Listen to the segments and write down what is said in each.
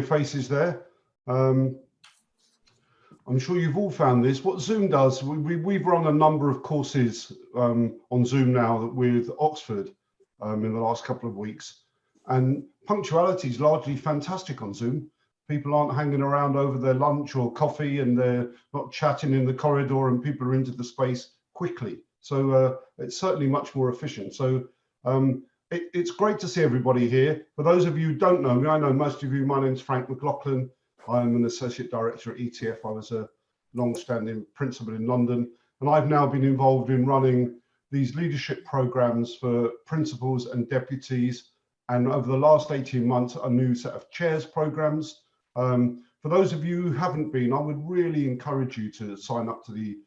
faces there. I'm sure you've all found this. What Zoom does, we've run a number of courses on Zoom now with Oxford in the last couple of weeks, and punctuality is largely fantastic on Zoom. People aren't hanging around over their lunch or coffee, and they're not chatting in the corridor, and people are into the space quickly. So it's certainly much more efficient. So it's great to see everybody here. For those of you who don't know me, I know most of you, my name's Frank McLaughlin. I'm an Associate Director at ETF. I was a long-standing principal in London, and I've now been involved in running these leadership programs for principals and deputies, and over the last 18 months, a new set of chairs programs. For those of you who haven't been, I would really encourage you to sign up to the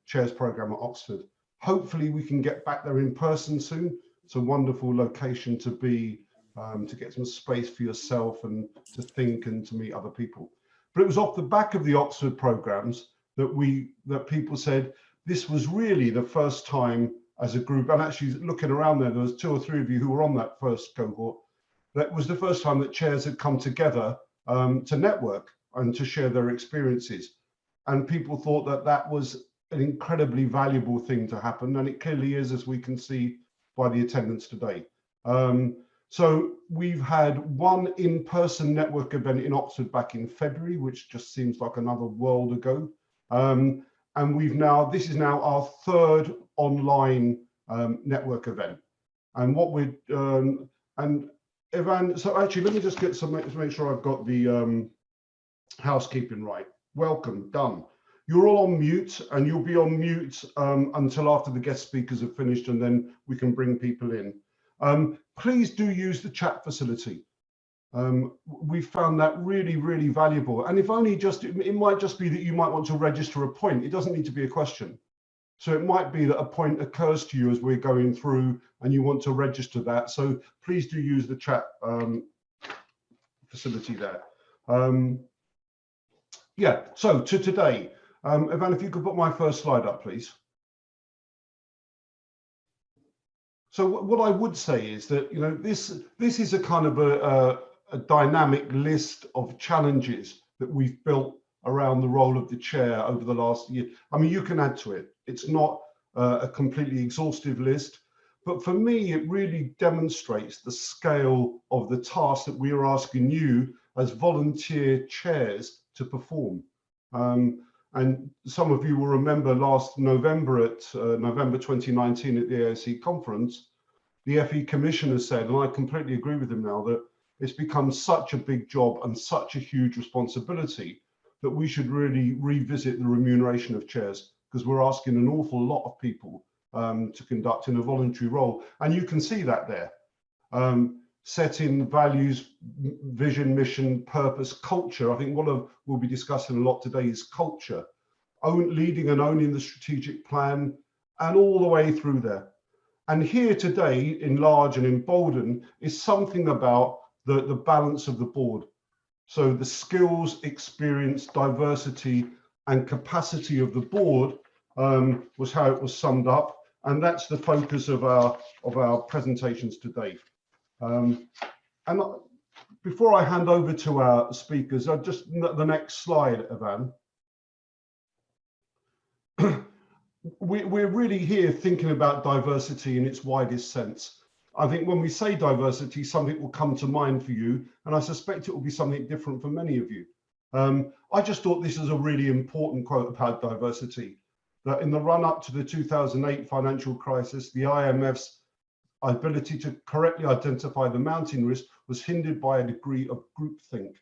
chairs program at Oxford. Hopefully we can get back there in person soon. It's a wonderful location to be, to get some space for yourself and to think and to meet other people. But it was off the back of the Oxford programs that people said this was really the first time as a group, and actually looking around there was 2 or 3 of you who were on that first cohort. That was the first time that chairs had come together to network and to share their experiences. And people thought that that was an incredibly valuable thing to happen, and it clearly is, as we can see by the attendance today. So we've had one in-person network event in Oxford back in February, which just seems like another world ago. And this is now our 3rd online network event. And what we're, and Evan, so actually, let me just get some, to make sure I've got the housekeeping right. Welcome, done. You're all on mute, and you'll be on mute until after the guest speakers have finished, and then we can bring people in. Please do use the chat facility. We found that really, really valuable. And if only just, it might just be that you might want to register a point. It doesn't need to be a question. So it might be that a point occurs to you as we're going through and you want to register that. So please do use the chat facility there. Yeah, so to today, Evan, if you could put my first slide up, please. So what I would say is that, you know, this is a kind of a dynamic list of challenges that we've built around the role of the chair over the last year. I mean, you can add to it. It's not a completely exhaustive list, but for me, it really demonstrates the scale of the task that we are asking you as volunteer chairs to perform. And some of you will remember last November at November 2019 at the AOC conference, the FE Commissioner said, and I completely agree with him now, that it's become such a big job and such a huge responsibility that we should really revisit the remuneration of chairs, because we're asking an awful lot of people to conduct in a voluntary role. And you can see that there. Setting values, vision, mission, purpose, culture. I think what we'll be discussing a lot today is culture. Leading and owning the strategic plan, and all the way through there. And here today, in large and in Bolden, is something about the balance of the board. So the skills, experience, diversity, and capacity of the board was how it was summed up. And that's the focus of our presentations today. And before I hand over to our speakers, the next slide, Evan. We're really here thinking about diversity in its widest sense. I think when we say diversity, something will come to mind for you, and I suspect it will be something different for many of you. I just thought this is a really important quote about diversity, that in the run-up to the 2008 financial crisis, the IMF's ability to correctly identify the mounting risk was hindered by a degree of groupthink.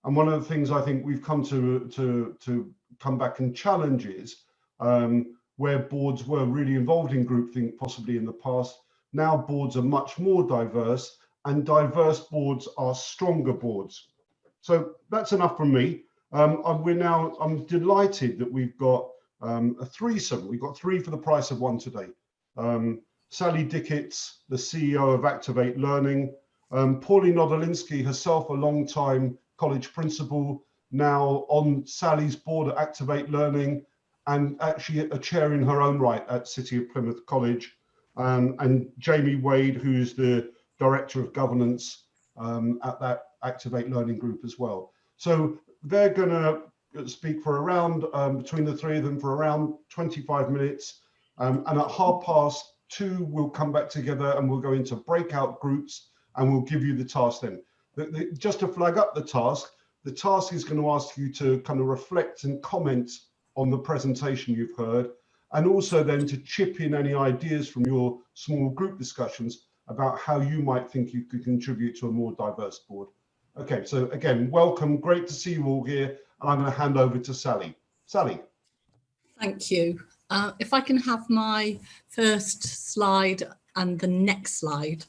And one of the things I think we've come to come back and challenge is where boards were really involved in groupthink, possibly in the past. Now boards are much more diverse, and diverse boards are stronger boards. So that's enough from me. I'm delighted that we've got a threesome. We've got 3 for the price of 1 today. Sally Dicketts, the CEO of Activate Learning. Pauline Odolinski, herself a long-time college principal, now on Sally's board at Activate Learning, and actually a chair in her own right at City of Plymouth College. And Jamie Wade, who's the Director of Governance at that Activate Learning group as well. So they're going to speak for around, between the three of them, for around 25 minutes. And at 2:30, we'll come back together and we'll go into breakout groups and we'll give you the task then. Just to flag up the task is going to ask you to kind of reflect and comment on the presentation you've heard, and also then to chip in any ideas from your small group discussions about how you might think you could contribute to a more diverse board. Okay, so again, welcome, great to see you all here, and I'm going to hand over to Sally. Sally. Thank you. If I can have my first slide and the next slide.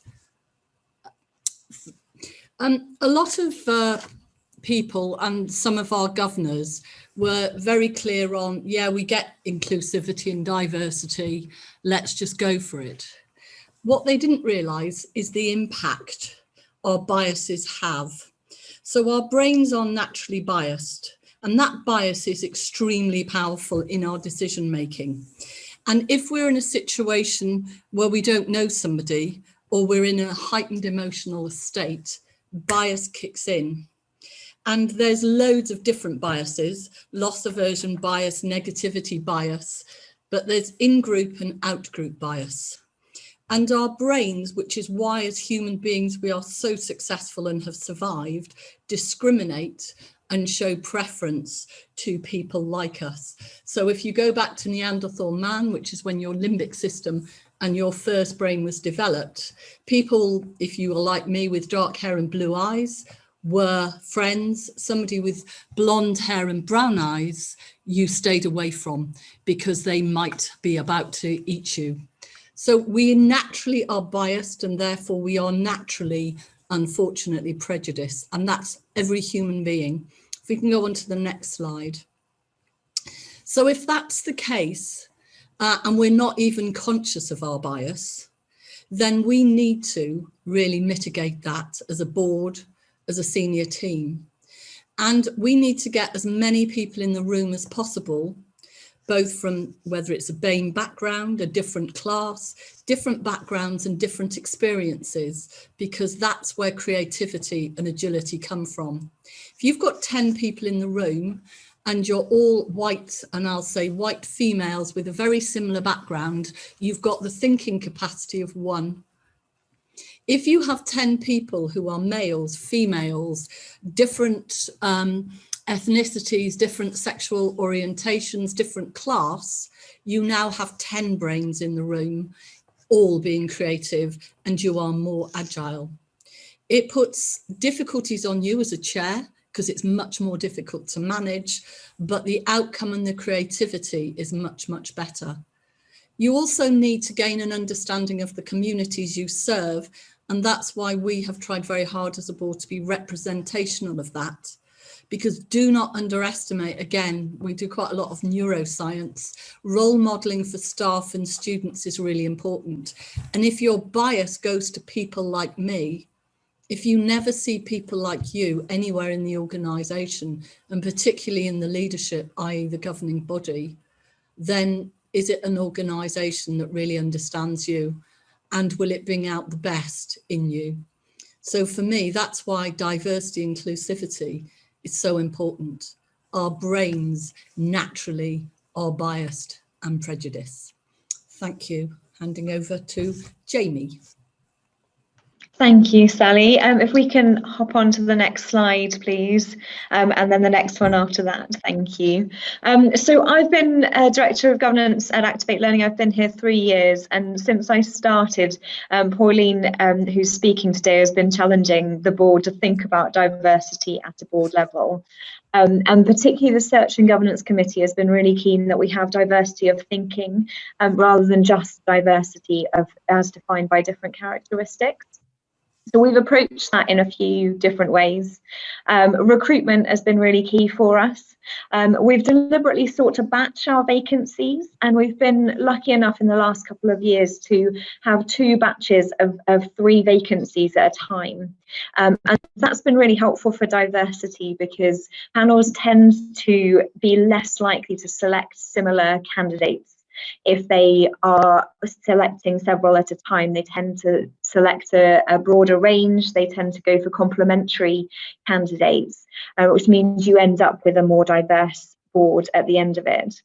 A lot of people and some of our governors were very clear on, yeah, we get inclusivity and diversity, let's just go for it. What they didn't realise is the impact our biases have. So our brains are naturally biased, and that bias is extremely powerful in our decision making. And if we're in a situation where we don't know somebody, or we're in a heightened emotional state, bias kicks in. And there's loads of different biases, loss aversion bias, negativity bias, but there's in-group and out-group bias. And our brains, which is why as human beings we are so successful and have survived, discriminate and show preference to people like us. So if you go back to Neanderthal man, which is when your limbic system and your first brain was developed, people, if you were like me with dark hair and blue eyes, were friends. Somebody with blonde hair and brown eyes, you stayed away from because they might be about to eat you. So we naturally are biased, and therefore we are naturally, unfortunately, prejudiced. And that's every human being. If we can go on to the next slide. So if that's the case, and we're not even conscious of our bias, then we need to really mitigate that as a board, as a senior team. And we need to get as many people in the room as possible, both from whether it's a BAME background, a different class, different backgrounds and different experiences, because that's where creativity and agility come from. If you've got 10 people in the room and you're all white, and I'll say white females with a very similar background, you've got the thinking capacity of one. If you have 10 people who are males, females, different ethnicities, different sexual orientations, different class, you now have 10 brains in the room, all being creative, and you are more agile. It puts difficulties on you as a chair because it's much more difficult to manage, but the outcome and the creativity is much, much better. You also need to gain an understanding of the communities you serve, and that's why we have tried very hard as a board to be representational of that. Because do not underestimate, again, we do quite a lot of neuroscience, role modeling for staff and students is really important. And if your bias goes to people like me, if you never see people like you anywhere in the organisation, and particularly in the leadership, i.e. the governing body, then is it an organisation that really understands you? And will it bring out the best in you? So for me, that's why diversity, inclusivity is so important. Our brains naturally are biased and prejudiced. Thank you. Handing over to Jamie. Thank you, Sally. If we can hop on to the next slide, please, and then the next one after that. Thank you. So I've been Director of Governance at Activate Learning. I've been here 3 years, and since I started, Pauline, who's speaking today, has been challenging the board to think about diversity at a board level. And particularly the Search and Governance Committee has been really keen that we have diversity of thinking rather than just diversity of as defined by different characteristics. So we've approached that in a few different ways. Recruitment has been really key for us. We've deliberately sought to batch our vacancies, and we've been lucky enough in the last couple of years to have 2 batches of 3 vacancies at a time. And that's been really helpful for diversity because panels tend to be less likely to select similar candidates. if they are selecting several at a time, they tend to select a broader range. They tend to go for complementary candidates, which means you end up with a more diverse board at the end of it.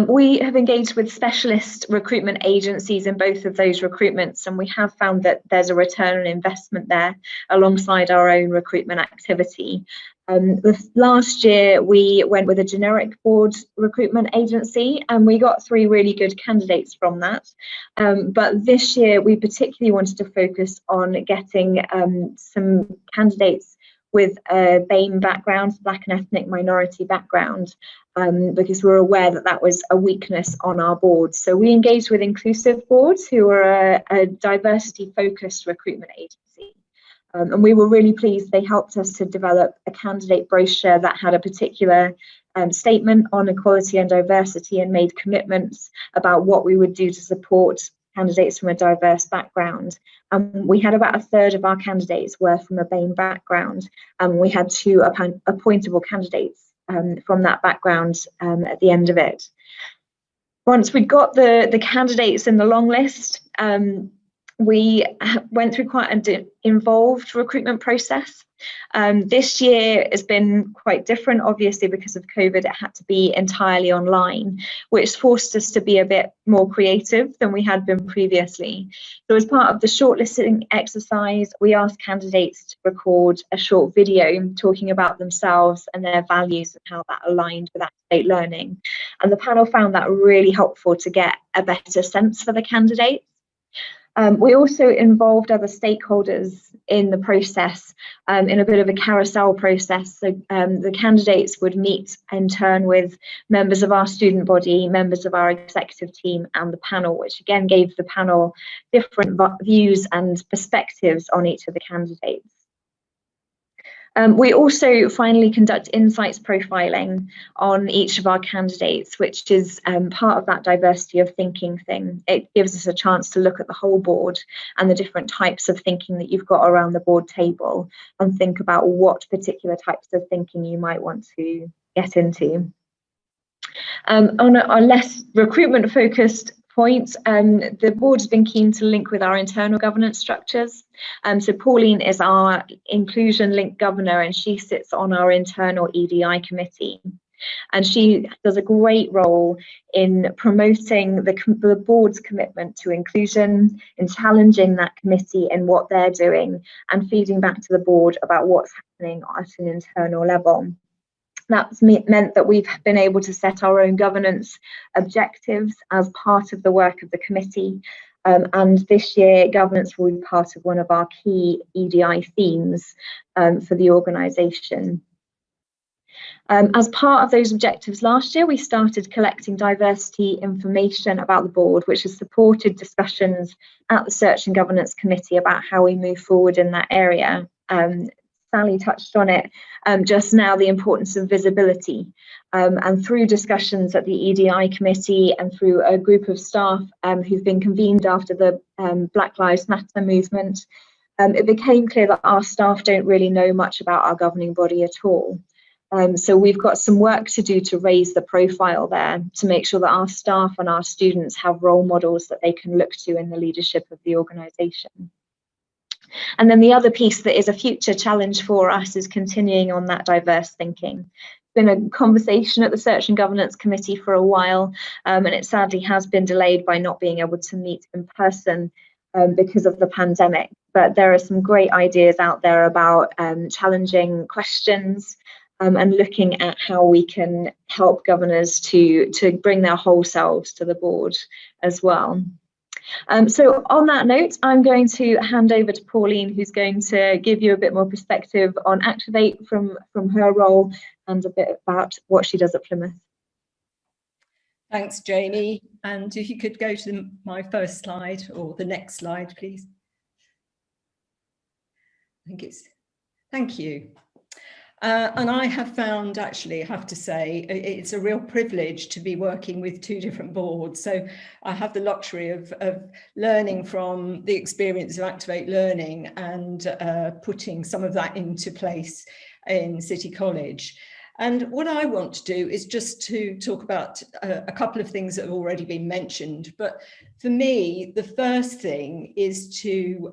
We have engaged with specialist recruitment agencies in both of those recruitments, and we have found that there's a return on investment there alongside our own recruitment activity. Last year we went with a generic board recruitment agency and we got 3 really good candidates from that. But this year we particularly wanted to focus on getting some candidates with a BAME background, Black and Ethnic Minority background, because we're aware that that was a weakness on our board. So we engaged with Inclusive Boards, who are a diversity-focused recruitment agency. And we were really pleased. They helped us to develop a candidate brochure that had a particular statement on equality and diversity and made commitments about what we would do to support candidates from a diverse background. We had about 1/3 of our candidates were from a BAME background, and we had 2 appointable candidates from that background at the end of it. Once we'd got the candidates in the long list, we went through quite an involved recruitment process. This year has been quite different, obviously, because of COVID. It had to be entirely online, which forced us to be a bit more creative than we had been previously. So as part of the shortlisting exercise, we asked candidates to record a short video talking about themselves and their values and how that aligned with Activate Learning. And the panel found that really helpful to get a better sense for the candidates. We also involved other stakeholders in the process in a bit of a carousel process. So the candidates would meet in turn with members of our student body, members of our executive team and the panel, which again gave the panel different views and perspectives on each of the candidates. We also finally conduct insights profiling on each of our candidates, which is part of that diversity of thinking thing. It gives us a chance to look at the whole board and the different types of thinking that you've got around the board table and think about what particular types of thinking you might want to get into. On a less recruitment focused point, the board's been keen to link with our internal governance structures. So Pauline is our inclusion link governor and she sits on our internal EDI committee. And she does a great role in promoting the board's commitment to inclusion, in challenging that committee and what they're doing and feeding back to the board about what's happening at an internal level. That's meant that we've been able to set our own governance objectives as part of the work of the committee. And this year, governance will be part of one of our key EDI themes for the organisation. As part of those objectives last year, we started collecting diversity information about the board, which has supported discussions at the Search and Governance Committee about how we move forward in that area. Sally touched on it just now, the importance of visibility. And through discussions at the EDI committee and through a group of staff who've been convened after the Black Lives Matter movement, it became clear that our staff don't really know much about our governing body at all. So we've got some work to do to raise the profile there, to make sure that our staff and our students have role models that they can look to in the leadership of the organisation. And then the other piece that is a future challenge for us is continuing on that diverse thinking. It's been a conversation at the Search and Governance Committee for a while, and it sadly has been delayed by not being able to meet in person because of the pandemic. But there are some great ideas out there about challenging questions and looking at how we can help governors to bring their whole selves to the board as well. So on that note, I'm going to hand over to Pauline, who's going to give you a bit more perspective on Activate from her role and a bit about what she does at Plymouth. Thanks, Jamie. And if you could go to my first slide or the next slide, please. Thank you. And I have found, actually, I have to say, it's a real privilege to be working with 2 different boards. So I have the luxury of learning from the experience of Activate Learning and putting some of that into place in City College. And what I want to do is just to talk about a couple of things that have already been mentioned. But for me, the first thing is to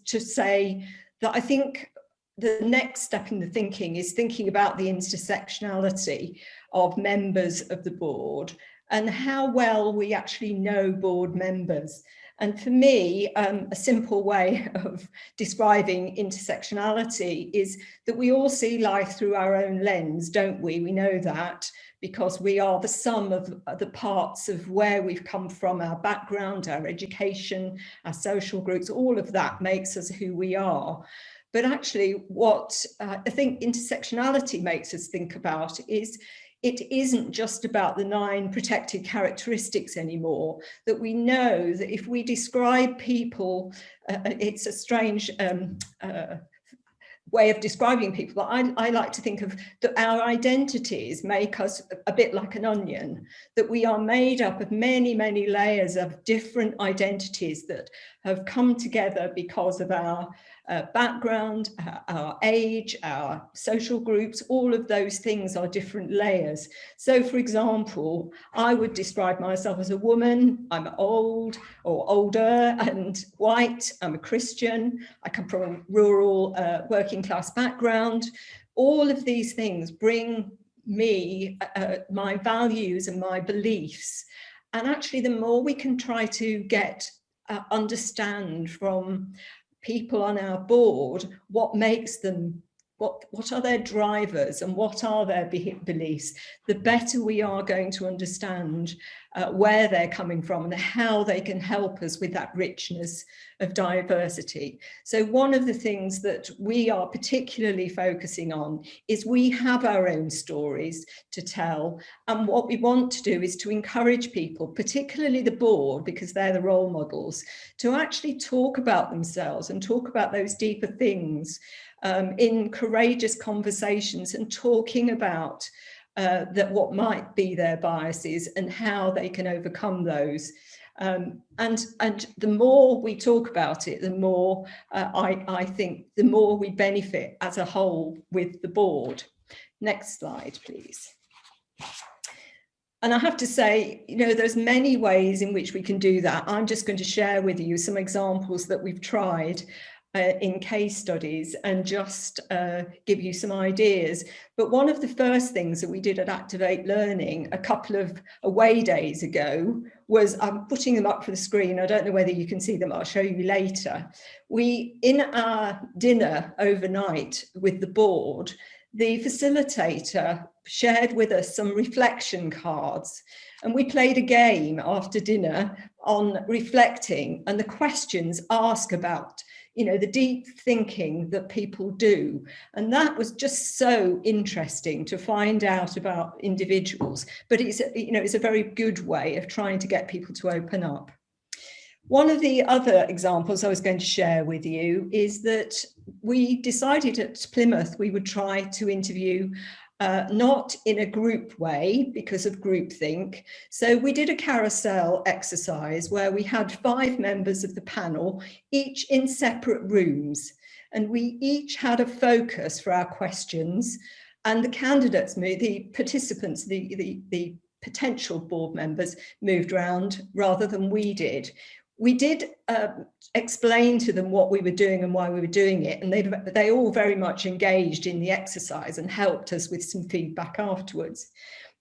say that I think the next step in the thinking is thinking about the intersectionality of members of the board and how well we actually know board members. And for me, a simple way of describing intersectionality is that we all see life through our own lens, don't we? We know that because we are the sum of the parts of where we've come from, our background, our education, our social groups, all of that makes us who we are. But actually what I think intersectionality makes us think about is it isn't just about the 9 protected characteristics anymore, that we know that if we describe people, it's a strange way of describing people, but I like to think of that our identities make us a bit like an onion, that we are made up of many, many layers of different identities that have come together because of our background, our age, our social groups, all of those things are different layers. So for example, I would describe myself as a woman, I'm old or older and white, I'm a Christian, I come from a rural working class background. All of these things bring me my values and my beliefs. And actually the more we can try to get understand from people on our board what makes them, what are their drivers and what are their beliefs, the better we are going to understand where they're coming from and how they can help us with that richness of diversity. So one of the things that we are particularly focusing on is we have our own stories to tell, and what we want to do is to encourage people, particularly the board, because they're the role models, to actually talk about themselves and talk about those deeper things in courageous conversations and talking about that what might be their biases and how they can overcome those. And the more we talk about it, the more I think the more we benefit as a whole with the board. Next slide, please. And I have to say, you know, there's many ways in which we can do that. I'm just going to share with you some examples that we've tried in case studies and just give you some ideas. But one of the first things that we did at Activate Learning a couple of away days ago was, I'm putting them up for the screen, I don't know whether you can see them, I'll show you later. We, in our dinner overnight with the board, the facilitator shared with us some reflection cards, and we played a game after dinner on reflecting, and the questions ask about, you know, the deep thinking that people do. And that was just so interesting to find out about individuals, but it's, you know, it's a very good way of trying to get people to open up. One of the other examples I was going to share with you is that we decided at Plymouth we would try to interview not in a group way because of groupthink. So we did a carousel exercise where we had 5 members of the panel, each in separate rooms, and we each had a focus for our questions, and the candidates, the participants, the potential board members moved around rather than we did. We did explain to them what we were doing and why we were doing it, and they all very much engaged in the exercise and helped us with some feedback afterwards.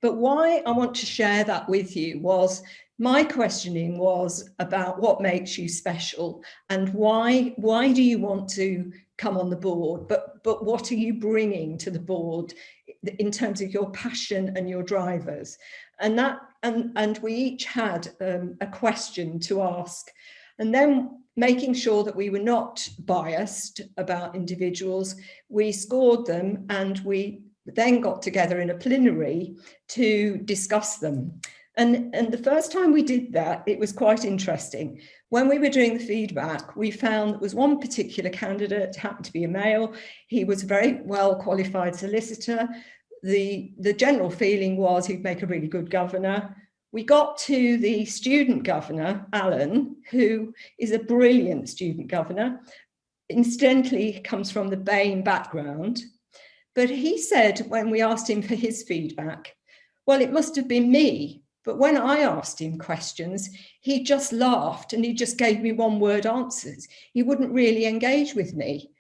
But why I want to share that with you was my questioning was about what makes you special and why do you want to come on the board, but what are you bringing to the board in terms of your passion and your drivers? And we each had a question to ask, and then making sure that we were not biased about individuals, we scored them, and we then got together in a plenary to discuss them. And the first time we did that, it was quite interesting. When we were doing the feedback, we found there was one particular candidate, happened to be a male. He was a very well qualified solicitor. The general feeling was he'd make a really good governor. We got to the student governor, Alan, who is a brilliant student governor. Incidentally, he comes from the BAME background. But he said, when we asked him for his feedback, well, it must have been me. But when I asked him questions, he just laughed and he just gave me one-word answers. He wouldn't really engage with me.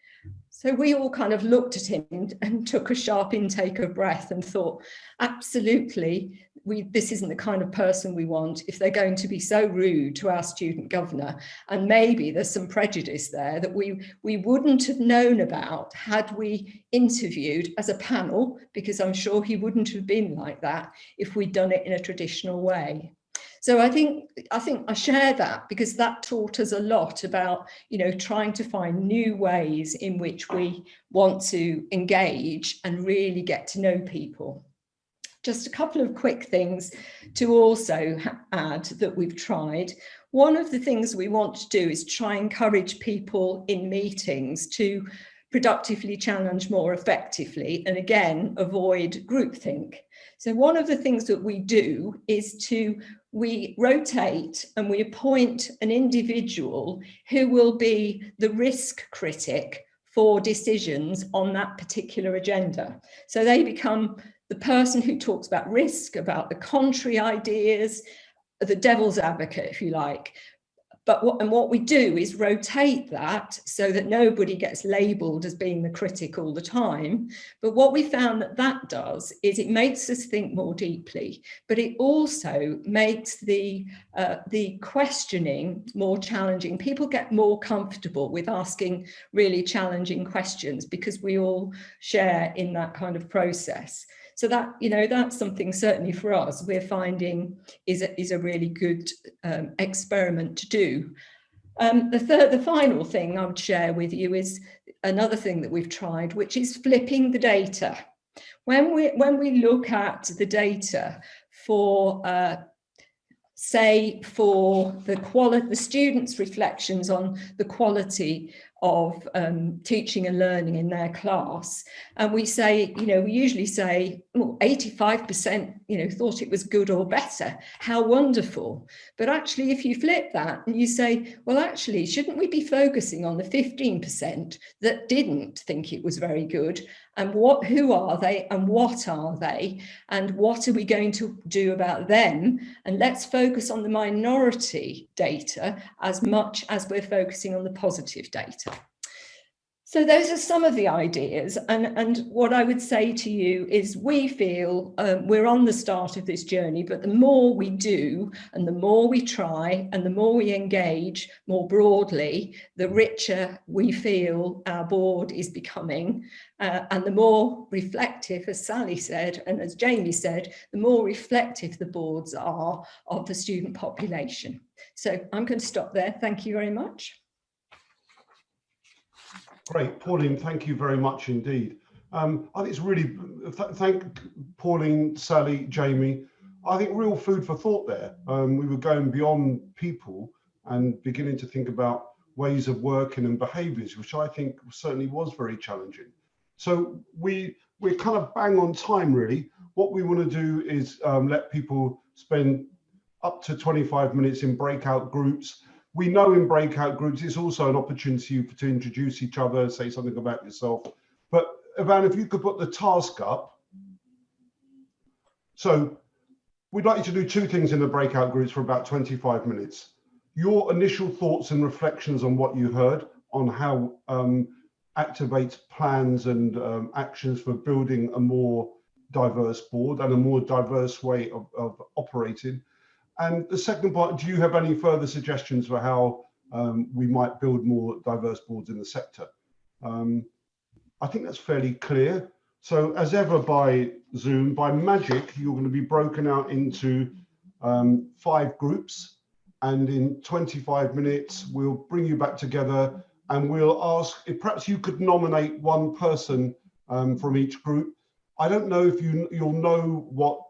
So we all kind of looked at him and took a sharp intake of breath and thought, absolutely, this isn't the kind of person we want if they're going to be so rude to our student governor. And maybe there's some prejudice there that we wouldn't have known about had we interviewed as a panel, because I'm sure he wouldn't have been like that if we'd done it in a traditional way. So I think I share that because that taught us a lot about, trying to find new ways in which we want to engage and really get to know people. Just a couple of quick things to also add that we've tried. One of the things we want to do is try and encourage people in meetings to productively challenge more effectively, and again, avoid groupthink. So one of the things that we do is we rotate and we appoint an individual who will be the risk critic for decisions on that particular agenda. So they become the person who talks about risk, about the contrary ideas, the devil's advocate, if you like. But what we do is rotate that so that nobody gets labelled as being the critic all the time. But what we found that does is it makes us think more deeply, but it also makes the questioning more challenging. People get more comfortable with asking really challenging questions because we all share in that kind of process. So that, that's something certainly for us we're finding is a really good experiment to do. The final thing I would share with you is another thing that we've tried, which is flipping the data. When we look at the data for say for the students' reflections on the quality of teaching and learning in their class, and we say, we usually say, well, 85%, thought it was good or better. How wonderful. But actually, if you flip that and you say, well, actually, shouldn't we be focusing on the 15% that didn't think it was very good? And who are they and what are they? And what are we going to do about them? And let's focus on the minority data as much as we're focusing on the positive data. So those are some of the ideas. And what I would say to you is we feel we're on the start of this journey, but the more we do and the more we try and the more we engage more broadly, the richer we feel our board is becoming. And the more reflective, as Sally said, and as Jamie said, the more reflective the boards are of the student population. So I'm going to stop there. Thank you very much. Great, Pauline, thank you very much indeed. I think it's really, thank Pauline, Sally, Jamie. I think real food for thought there. We were going beyond people and beginning to think about ways of working and behaviours, which I think certainly was very challenging. So we're kind of bang on time, really. What we want to do is let people spend up to 25 minutes in breakout groups. We know in breakout groups, it's also an opportunity to introduce each other, say something about yourself. But Ivan, if you could put the task up. So we'd like you to do two things in the breakout groups for about 25 minutes. Your initial thoughts and reflections on what you heard, on how activates plans and actions for building a more diverse board and a more diverse way of operating. And the second part, do you have any further suggestions for how we might build more diverse boards in the sector? I think that's fairly clear. So as ever by Zoom, by magic, you're going to be broken out into 5 groups. And in 25 minutes, we'll bring you back together and we'll ask if perhaps you could nominate one person from each group. I don't know if you'll know what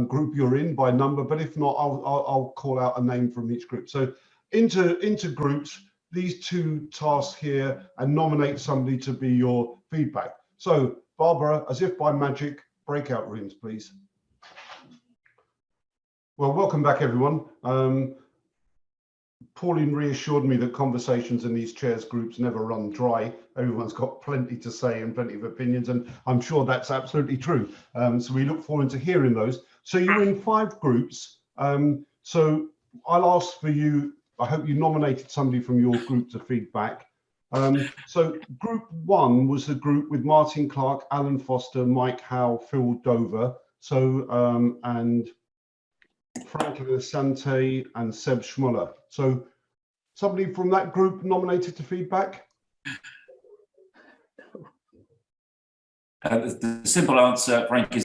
group you're in by number, but if not, I'll call out a name from each group. So into groups, these 2 tasks here, and nominate somebody to be your feedback. So Barbara, as if by magic, breakout rooms, please. Well, welcome back, everyone. Pauline reassured me that conversations in these chairs groups never run dry. Everyone's got plenty to say and plenty of opinions, and I'm sure that's absolutely true. So we look forward to hearing those. So you're in 5 groups. So I'll ask for you, I hope you nominated somebody from your group to feed back. So group 1 was the group with Martin Clark, Alan Foster, Mike Howe, Phil Dover. So, and Franklin Asante and Seb Schmuller. So somebody from that group nominated to feedback? The simple answer, Frank, is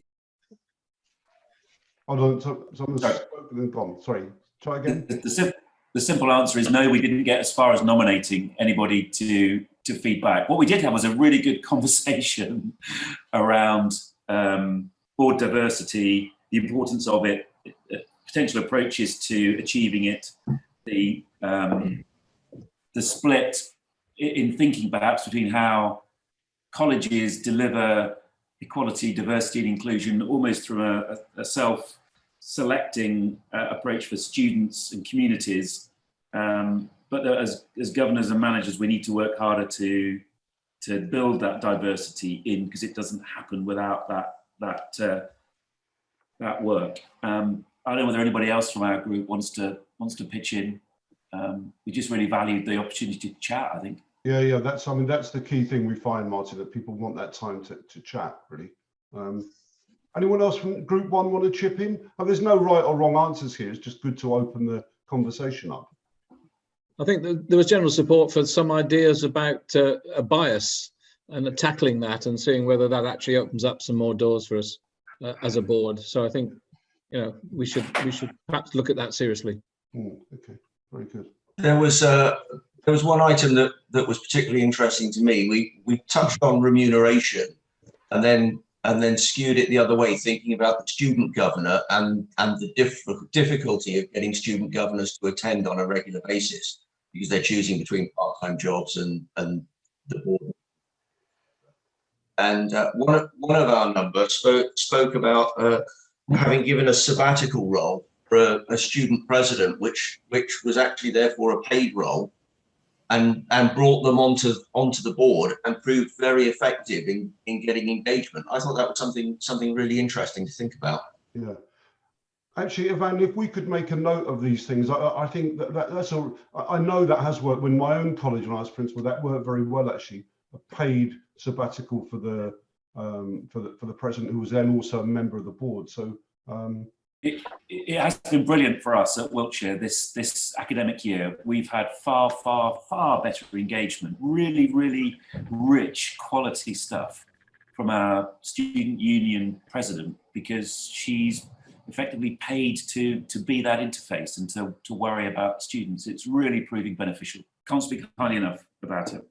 Hold on, someone's spoken and gone. Sorry, try again. the simple answer is no. We didn't get as far as nominating anybody to feedback. What we did have was a really good conversation around board diversity, the importance of it, potential approaches to achieving it, the split in thinking perhaps between how colleges deliver equality, diversity and inclusion almost through a self-selecting approach for students and communities. But that as governors and managers, we need to work harder to build that diversity in, because it doesn't happen without that work. I don't know whether anybody else from our group wants to pitch in. We just really valued the opportunity to chat, I think. Yeah, that's the key thing we find, Martin, that people want that time to chat, really. Anyone else from group 1 want to chip in? There's no right or wrong answers here. It's just good to open the conversation up. I think there was general support for some ideas about a bias and tackling that and seeing whether that actually opens up some more doors for us as a board. So I think, we should perhaps look at that seriously. Okay, very good. There was one item that was particularly interesting to me. We touched on remuneration and then skewed it the other way, thinking about the student governor and the difficulty of getting student governors to attend on a regular basis because they're choosing between part-time jobs and the board. And one of our numbers spoke about having given a sabbatical role for a student president, which was actually therefore a paid role, and brought them onto the board and proved very effective in getting engagement. I thought that was something really interesting to think about. Yeah. Actually, Ivan, if we could make a note of these things, I think that's I know that has worked. When my own college, when I was principal, that worked very well, actually. A paid sabbatical for the president, who was then also a member of the board. So it has been brilliant for us at Wiltshire this academic year. We've had far better engagement, really rich quality stuff from our student union president, because she's effectively paid to be that interface and to worry about students. It's really proving beneficial. Can't speak highly enough about it.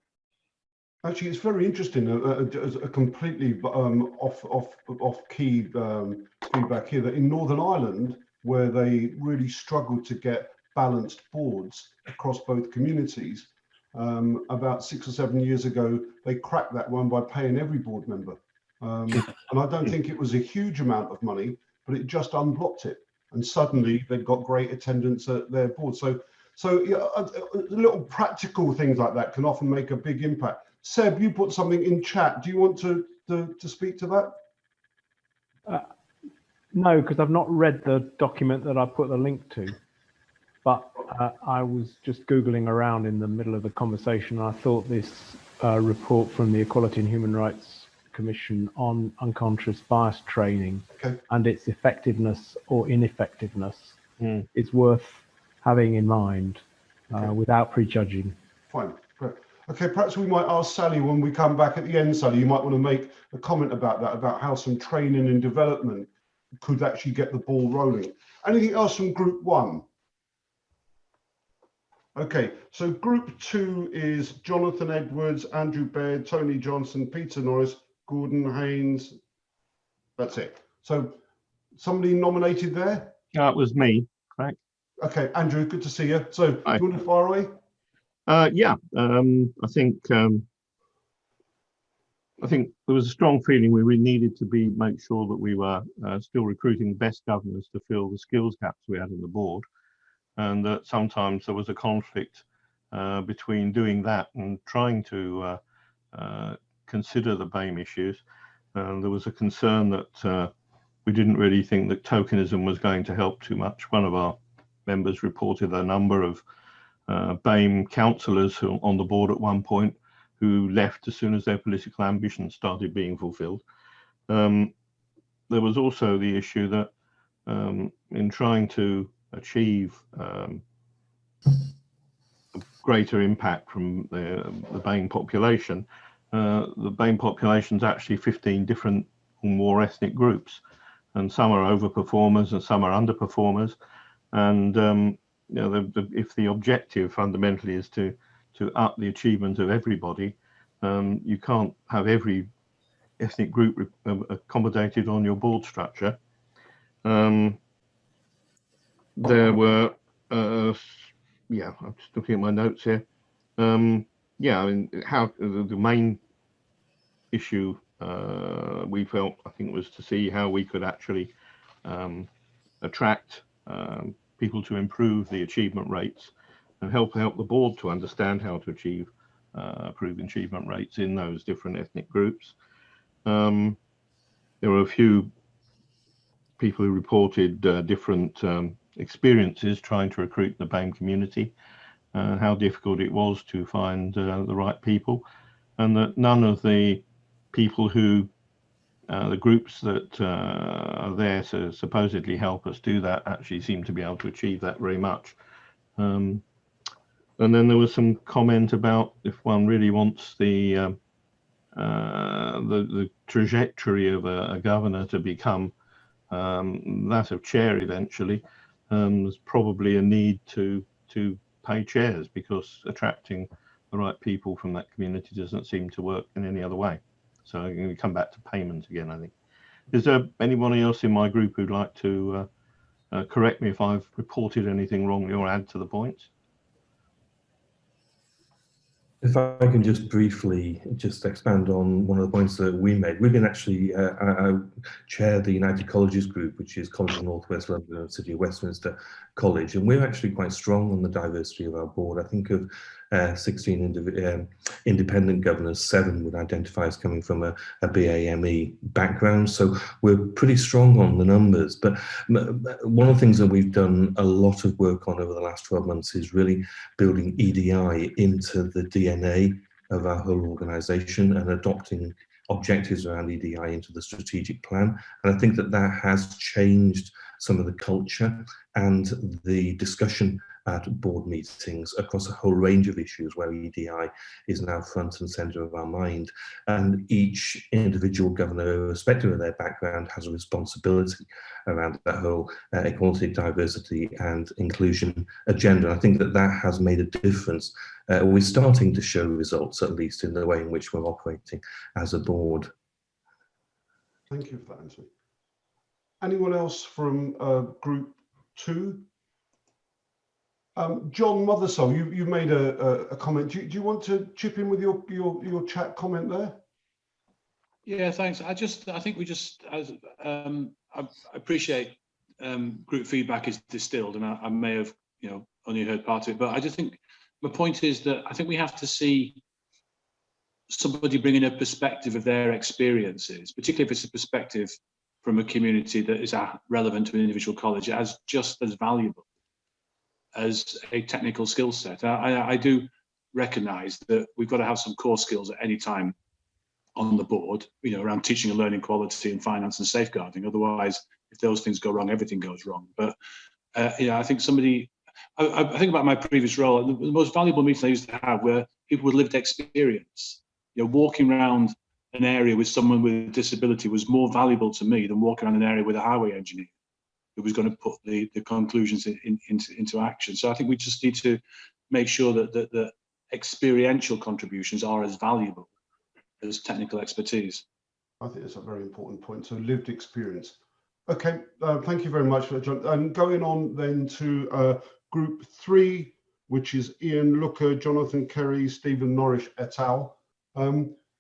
Actually, it's very interesting. A completely off-key feedback here, that in Northern Ireland, where they really struggled to get balanced boards across both communities, about 6 or 7 years ago, they cracked that one by paying every board member. And I don't think it was a huge amount of money, but it just unblocked it. And suddenly they've got great attendance at their board. So yeah, little practical things like that can often make a big impact. Seb, you put something in chat. Do you want to speak to that? No, because I've not read the document that I put the link to. But I was just Googling around in the middle of the conversation. And I thought this report from the Equality and Human Rights Commission on unconscious bias training and its effectiveness or ineffectiveness is worth having in mind without prejudging. Fine, great. Okay, perhaps we might ask Sally when we come back at the end. Sally, you might want to make a comment about that, about how some training and development could actually get the ball rolling. Anything else from group 1? Okay, so group 2 is Jonathan Edwards, Andrew Baird, Tony Johnson, Peter Norris, Gordon Haynes. That's it. So somebody nominated there? It was me, correct. Okay, Andrew, good to see you. So Hi. do you want to fire away? Yeah, I think there was a strong feeling we really needed to make sure that we were still recruiting the best governors to fill the skills gaps we had on the board. and that sometimes there was a conflict between doing that and trying to consider the BAME issues. There was a concern that we didn't really think that tokenism was going to help too much. One of our members reported a number of BAME councillors who on the board at one point who left as soon as their political ambitions started being fulfilled. There was also the issue that in trying to achieve greater impact from the BAME population, the BAME population is actually 15 different or more ethnic groups, and some are overperformers and some are underperformers. And you know, if the objective fundamentally is to up the achievement of everybody, you can't have every ethnic group accommodated on your board structure. There were, yeah, I'm just looking at my notes here. Yeah, I mean, how the main issue we felt, I think, was to see how we could actually attract people to improve the achievement rates and help the board to understand how to achieve improved achievement rates in those different ethnic groups. There were a few people who reported different experiences trying to recruit the BAME community, how difficult it was to find the right people, and that none of the people who the groups that are there to supposedly help us do that actually seem to be able to achieve that very much. And then there was some comment about if one really wants the trajectory of a governor to become that of chair eventually, there's probably a need to pay chairs, because attracting the right people from that community doesn't seem to work in any other way. So I'm going to come back to payment again, I think. Is there anyone else in my group who'd like to correct me if I've reported anything wrongly or add to the points? If I can just briefly just expand on one of the points that we made. We've been actually, I chair the United Colleges Group, which is College of North West London and City of Westminster College, and we're actually quite strong on the diversity of our board. I think of 16 independent governors, 7 would identify as coming from a BAME background, so we're pretty strong on the numbers. But one of the things that we've done a lot of work on over the last 12 months is really building EDI into the DNA of our whole organisation and adopting objectives around EDI into the strategic plan. And I think that that has changed some of the culture and the discussion at board meetings across a whole range of issues where EDI is now front and centre of our mind. And each individual governor, irrespective of their background, has a responsibility around that whole equality, diversity and inclusion agenda. I think that that has made a difference. We're starting to show results, at least in the way in which we're operating as a board. Thank you for that, Anthony. Anyone else from group 2? John Mothersole, you made a comment. Do you want to chip in with your chat comment there? Yeah, thanks. I think we just, as I appreciate group feedback is distilled, and I may have only heard part of it, but I just think my point is that I think we have to see somebody bringing a perspective of their experiences, particularly if it's a perspective from a community that is relevant to an individual college, as just as valuable as a technical skill set. I do recognise that we've got to have some core skills at any time on the board, around teaching and learning, quality and finance and safeguarding. Otherwise, if those things go wrong, everything goes wrong. But I think I think about my previous role, the most valuable meetings I used to have were people with lived experience. Walking around an area with someone with a disability was more valuable to me than walking around an area with a highway engineer who was going to put the conclusions into action. So I think we just need to make sure that the experiential contributions are as valuable as technical expertise. I think that's a very important point. So lived experience. Okay, thank you very much for that, John. And going on then to group 3, which is Ian Looker, Jonathan Kerry, Stephen Norrish et al.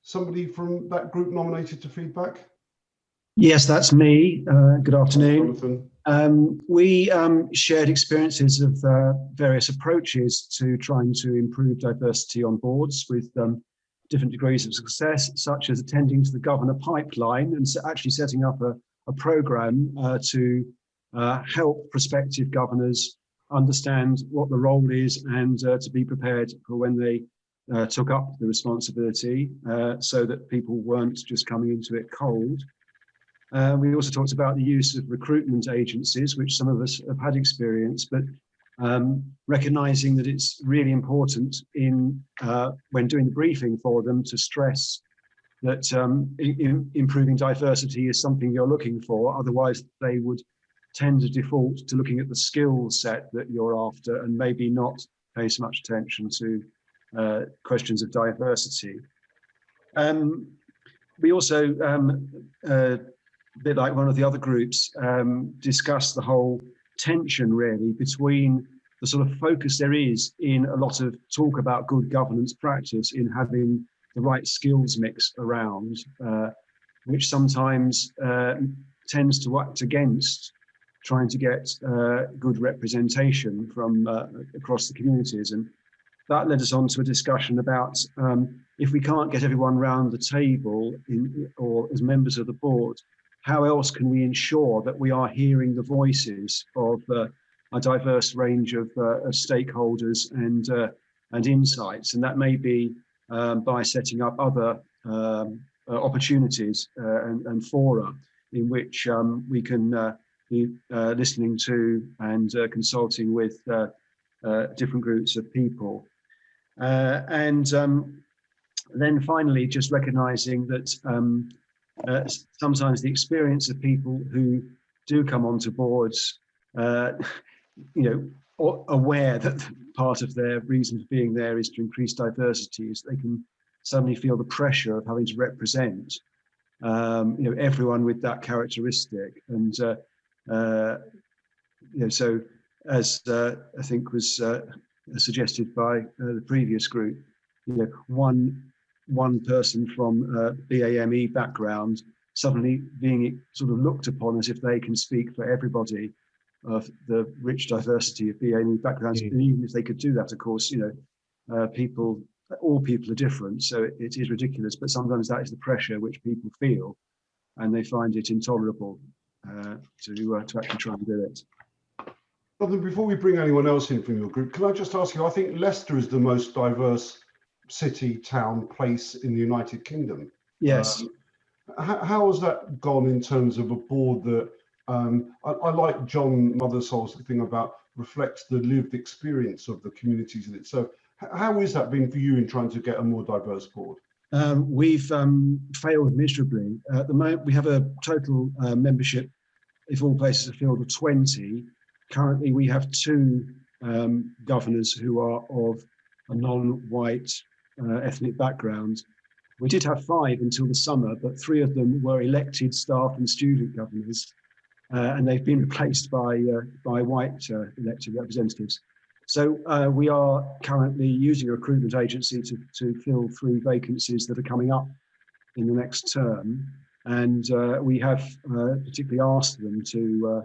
Somebody from that group nominated to feedback? Yes, that's me. Good afternoon. We shared experiences of various approaches to trying to improve diversity on boards with different degrees of success, such as attending to the governor pipeline and actually setting up a program to help prospective governors understand what the role is and to be prepared for when they took up the responsibility so that people weren't just coming into it cold. We also talked about the use of recruitment agencies, which some of us have had experience, but recognizing that it's really important when doing the briefing for them to stress that improving diversity is something you're looking for. Otherwise, they would tend to default to looking at the skill set that you're after and maybe not pay so much attention to questions of diversity. We also, a bit like one of the other groups, discussed the whole tension really between the sort of focus there is in a lot of talk about good governance practice in having the right skills mix around, which sometimes tends to act against trying to get good representation from across the communities. And that led us on to a discussion about if we can't get everyone round the table or as members of the board, how else can we ensure that we are hearing the voices of a diverse range of stakeholders and insights? And that may be by setting up other opportunities and fora in which we can be listening to and consulting with different groups of people. And then finally, just recognizing that sometimes the experience of people who do come onto boards, aware that part of their reason for being there is to increase diversity, is they can suddenly feel the pressure of having to represent everyone with that characteristic. And so as I think was suggested by the previous group, one person from BAME background suddenly being sort of looked upon as if they can speak for everybody of the rich diversity of BAME backgrounds. And even if they could do that, of course, all people are different, so it is ridiculous, but sometimes that is the pressure which people feel and they find it intolerable to actually try and do it. Jonathan, before we bring anyone else in from your group, can I just ask you, I think Leicester is the most diverse city, town, place in the United Kingdom. Yes. How has that gone in terms of a board that, I like John Mothersole's thing about reflects the lived experience of the communities in it. So how has that been for you in trying to get a more diverse board? We've failed miserably. At the moment, we have a total membership, if all places are filled, of 20. Currently, we have 2 governors who are of a non-white ethnic background. We did have 5 until the summer, but 3 of them were elected staff and student governors, and they've been replaced by white elected representatives. So we are currently using a recruitment agency to fill 3 vacancies that are coming up in the next term. And we have particularly asked them to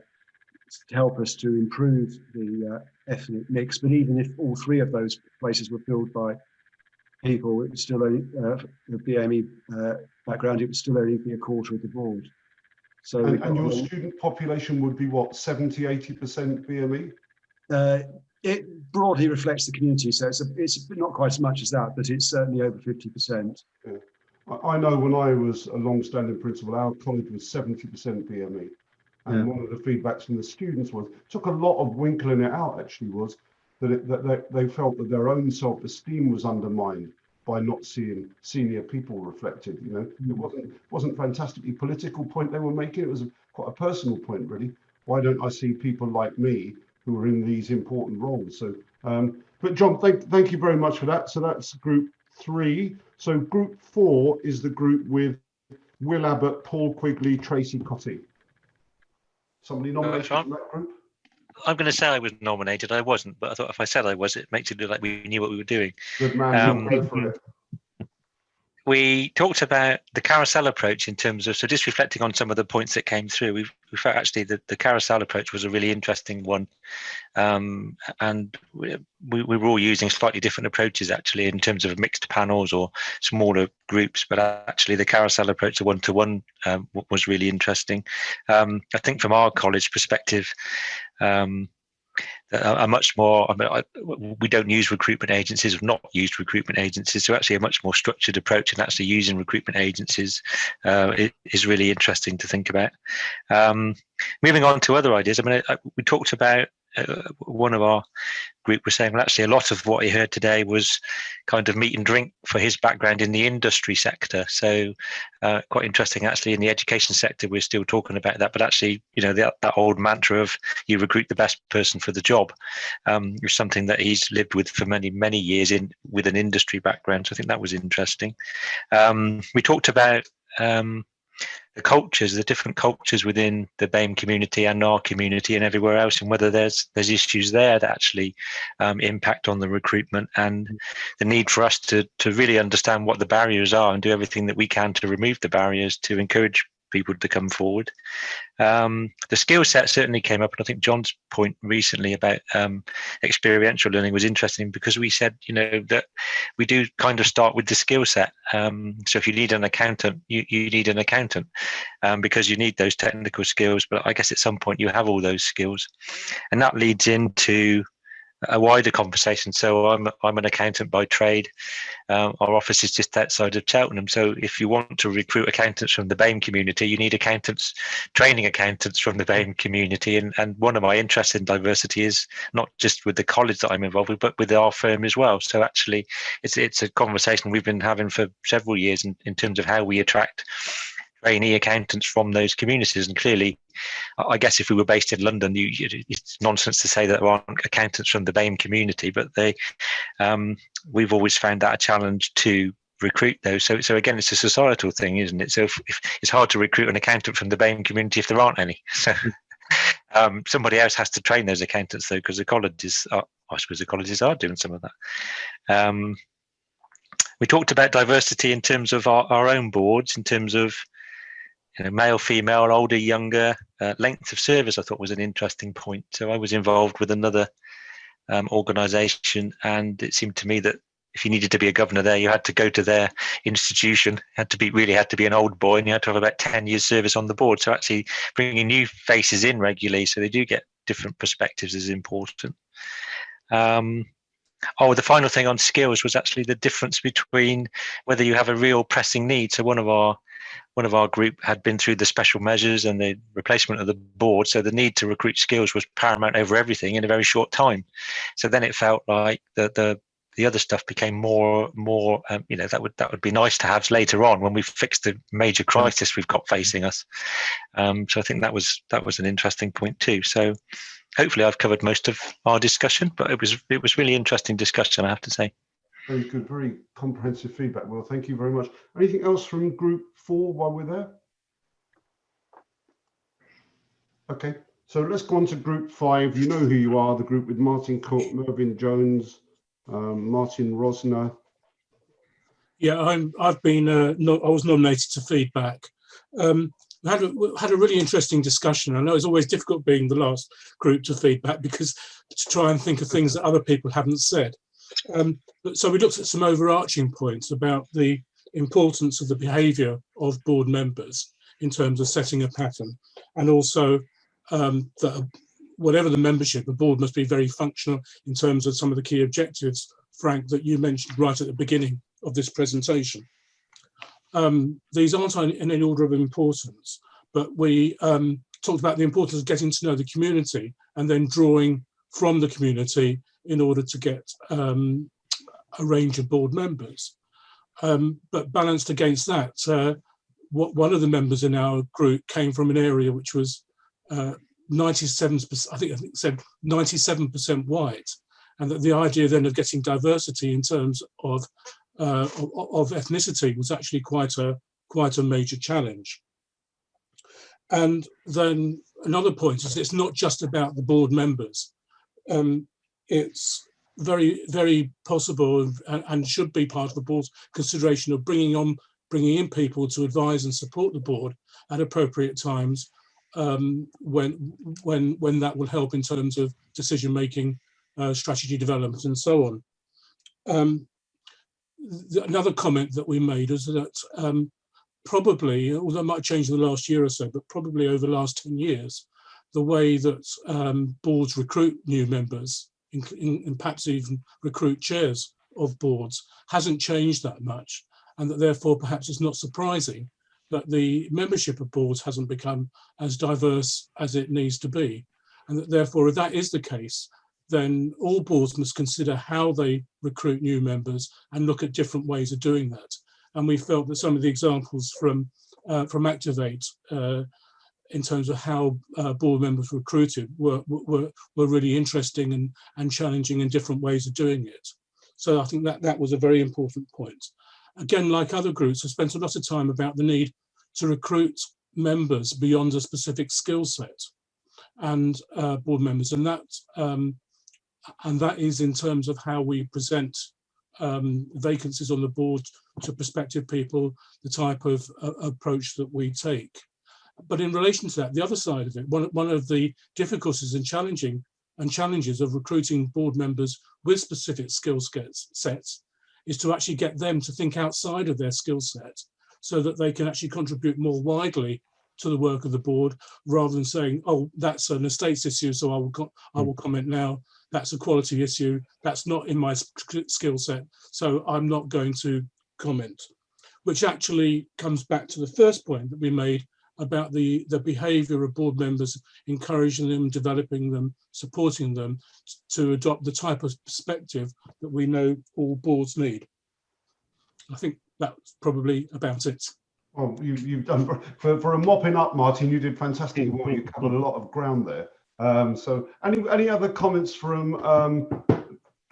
help us to improve the ethnic mix. But even if all 3 of those places were filled by people, it would still only, the BAME background, it would still only be a quarter of the board. So and your student population would be what, 70, 80% BAME? It broadly reflects the community, so it's not quite as much as that, but it's certainly over 50%. Yeah. I know when I was a long-standing principal, our college was 70% BAME. And one of the feedbacks from the students was, took a lot of winkling it out actually, was that they felt that their own self-esteem was undermined by not seeing senior people reflected. It wasn't fantastically political point they were making, it was quite a personal point really. Why don't I see people like me who are in these important roles? So, but John, thank you very much for that. So that's group 3. So group 4 is the group with Will Abbott, Paul Quigley, Tracy Cotty. Somebody nominated from that group? I'm going to say I was nominated. I wasn't, but I thought if I said I was, it makes it look like we knew what we were doing. Good man, go for it. we talked about the carousel approach in terms of, so just reflecting on some of the points that came through, we felt actually that the carousel approach was a really interesting one. And we were all using slightly different approaches actually in terms of mixed panels or smaller groups, but actually the carousel approach, the one-to-one, was really interesting. I think from our college perspective, a much more, we don't use recruitment agencies, have not used recruitment agencies, so actually a much more structured approach and actually using recruitment agencies is really interesting to think about. Moving on to other ideas, we talked about, one of our group was saying, well, actually a lot of what he heard today was kind of meat and drink for his background in the industry sector. So quite interesting, actually, in the education sector, we're still talking about that, but actually, that old mantra of you recruit the best person for the job is something that he's lived with for many, many years with an industry background. So I think that was interesting. We talked about the cultures, the different cultures within the BAME community and our community and everywhere else, and whether there's issues there that actually impact on the recruitment, and the need for us to really understand what the barriers are and do everything that we can to remove the barriers to encourage people to come forward. The skill set certainly came up, and I think John's point recently about experiential learning was interesting, because we said, that we do kind of start with the skill set. So if you need an accountant, you need an accountant because you need those technical skills, but I guess at some point you have all those skills, and that leads into a wider conversation. So I'm an accountant by trade. Our office is just outside of Cheltenham. So if you want to recruit accountants from the BAME community, you need training accountants from the BAME community. And one of my interests in diversity is not just with the college that I'm involved with, but with our firm as well. So actually, it's a conversation we've been having for several years in terms of how we attract trainee accountants from those communities. And clearly, I guess if we were based in London, it's nonsense to say that there aren't accountants from the BAME community, but we've always found that a challenge to recruit those. So again, it's a societal thing, isn't it? So if it's hard to recruit an accountant from the BAME community if there aren't any. So somebody else has to train those accountants, though, because the colleges are doing some of that. We talked about diversity in terms of our own boards, in terms of male, female, older, younger, length of service. I thought was an interesting point. So I was involved with another organisation, and it seemed to me that if you needed to be a governor there, you had to go to their institution, had to be an old boy, and you had to have about 10 years service on the board. So actually bringing new faces in regularly so they do get different perspectives is important. The final thing on skills was actually the difference between whether you have a real pressing need. So one of our group had been through the special measures and the replacement of the board, so the need to recruit skills was paramount over everything in a very short time. So then it felt like the other stuff became more that would be nice to have later on when we've fixed the major crisis we've got facing us. So I think that was an interesting point too. So hopefully I've covered most of our discussion, but it was really interesting discussion, I have to say. Very good, very comprehensive feedback. Well, thank you very much. Anything else from Group 4 while we're there? Okay, so let's go on to Group 5. You know who you are, the group with Martin Cook, Mervyn Jones, Martin Rosner. Yeah, I was nominated to feedback. We had a really interesting discussion. I know it's always difficult being the last group to feedback, because to try and think of things that other people haven't said. So we looked at some overarching points about the importance of the behaviour of board members in terms of setting a pattern, and also that whatever the membership, a board must be very functional in terms of some of the key objectives, Frank, that you mentioned right at the beginning of this presentation. These aren't in any order of importance, but we talked about the importance of getting to know the community and then drawing from the community in order to get a range of board members. But balanced against that, one of the members in our group came from an area which was 97%, I think it said 97% white, and that the idea then of getting diversity in terms of ethnicity was actually quite a major challenge. And then another point is it's not just about the board members. It's very, very possible and should be part of the board's consideration of bringing in people to advise and support the board at appropriate times, when that will help in terms of decision making, strategy development, and so on. Another comment that we made is that probably, although it might change in the last year or so, but probably over the last 10 years, the way that boards recruit new members and perhaps even recruit chairs of boards hasn't changed that much, and that therefore perhaps it's not surprising that the membership of boards hasn't become as diverse as it needs to be, and that therefore if that is the case, then all boards must consider how they recruit new members and look at different ways of doing that. And we felt that some of the examples from Activate in terms of how board members recruited were really interesting and challenging in different ways of doing it. So I think that was a very important point. Again, like other groups, I spent a lot of time about the need to recruit members beyond a specific skill set and board members, and that is in terms of how we present vacancies on the board to prospective people, the type of approach that we take. But in relation to that, the other side of it, one of the difficulties and challenges of recruiting board members with specific skill sets is to actually get them to think outside of their skill set so that they can actually contribute more widely to the work of the board, rather than saying, oh, that's an estates issue, so I will comment now. That's a quality issue. That's not in my skill set, so I'm not going to comment. Which actually comes back to the first point that we made about the behaviour of board members, encouraging them, developing them, supporting them to adopt the type of perspective that we know all boards need. I think that's probably about it. Well, you've done, for a mopping up, Martin, you did fantastic work. You covered a lot of ground there. So any other comments from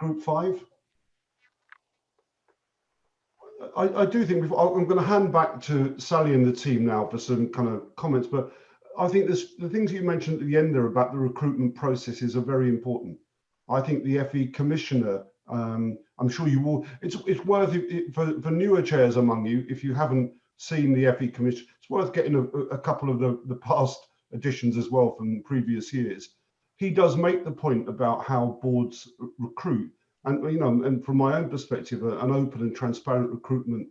Group 5? I do think I'm going to hand back to Sally and the team now for some kind of comments, but I think the things you mentioned at the end there about the recruitment processes are very important. I think the FE Commissioner, I'm sure you will, it's worth it for newer chairs among you, if you haven't seen the FE Commission, it's worth getting a couple of the past editions as well from previous years. He does make the point about how boards recruit. And, you know, and from my own perspective, an open and transparent recruitment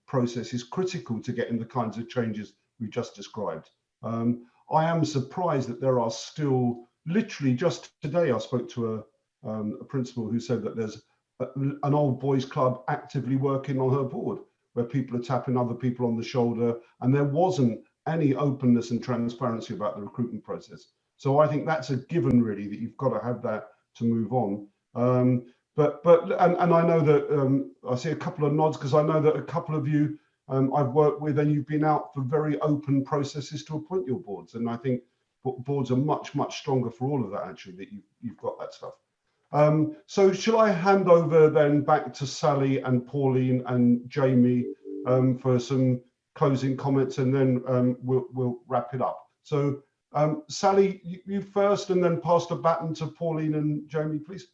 process is critical to getting the kinds of changes we just described. I am surprised that there are still, literally just today, I spoke to a principal who said that there's an old boys club actively working on her board, where people are tapping other people on the shoulder, and there wasn't any openness and transparency about the recruitment process. So I think that's a given, really, that you've got to have that to move on. But I know that I see a couple of nods, because I know that a couple of you I've worked with, and you've been out for very open processes to appoint your boards, and I think boards are much stronger for all of that, actually, that you've got that stuff. So shall I hand over then back to Sally and Pauline and Jamie for some closing comments, and then we'll wrap it up. So Sally, you first, and then pass the baton to Pauline and Jamie, please.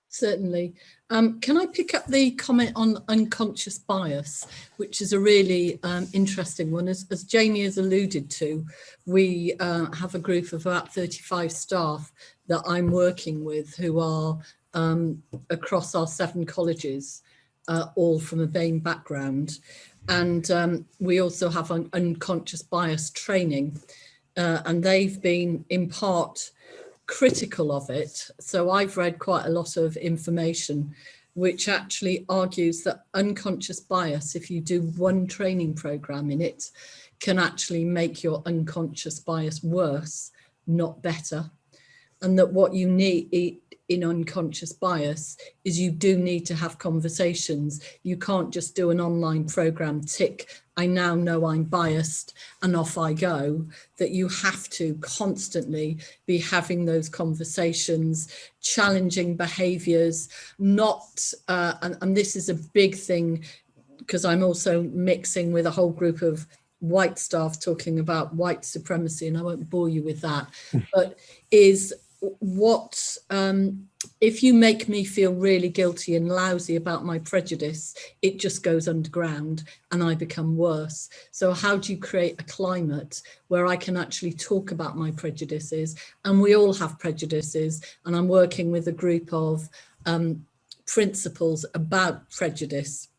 Certainly. Can I pick up the comment on unconscious bias, which is a really interesting one? As Jamie has alluded to, we have a group of about 35 staff that I'm working with who are across our 7 colleges, all from a BAME background. And we also have an unconscious bias training, and they've been in part critical of it. So I've read quite a lot of information which actually argues that unconscious bias, if you do one training program in it, can actually make your unconscious bias worse, not better. And that what you need in unconscious bias is you do need to have conversations. You can't just do an online program, tick, I now know I'm biased, and off I go. That you have to constantly be having those conversations, challenging behaviours, not, and this is a big thing, because I'm also mixing with a whole group of white staff talking about white supremacy, and I won't bore you with that, but is what if you make me feel really guilty and lousy about my prejudice, it just goes underground and I become worse. So how do you create a climate where I can actually talk about my prejudices? And we all have prejudices, and I'm working with a group of principles about prejudice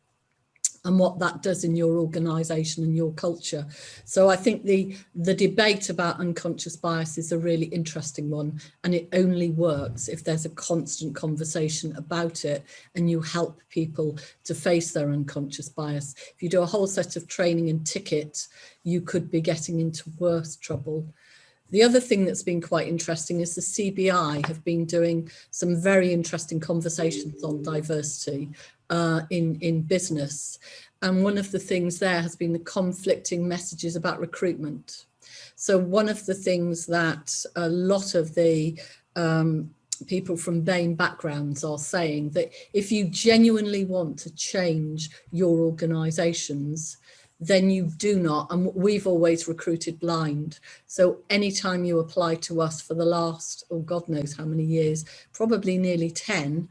and what that does in your organisation and your culture. So I think the debate about unconscious bias is a really interesting one, and it only works if there's a constant conversation about it and you help people to face their unconscious bias. If you do a whole set of training and tickets, you could be getting into worse trouble. The other thing that's been quite interesting is the CBI have been doing some very interesting conversations on diversity in business. And one of the things there has been the conflicting messages about recruitment. So one of the things that a lot of the people from BAME backgrounds are saying, that if you genuinely want to change your organisations, then you do not, and we've always recruited blind. So anytime you apply to us for the last, oh God knows how many years, probably nearly 10,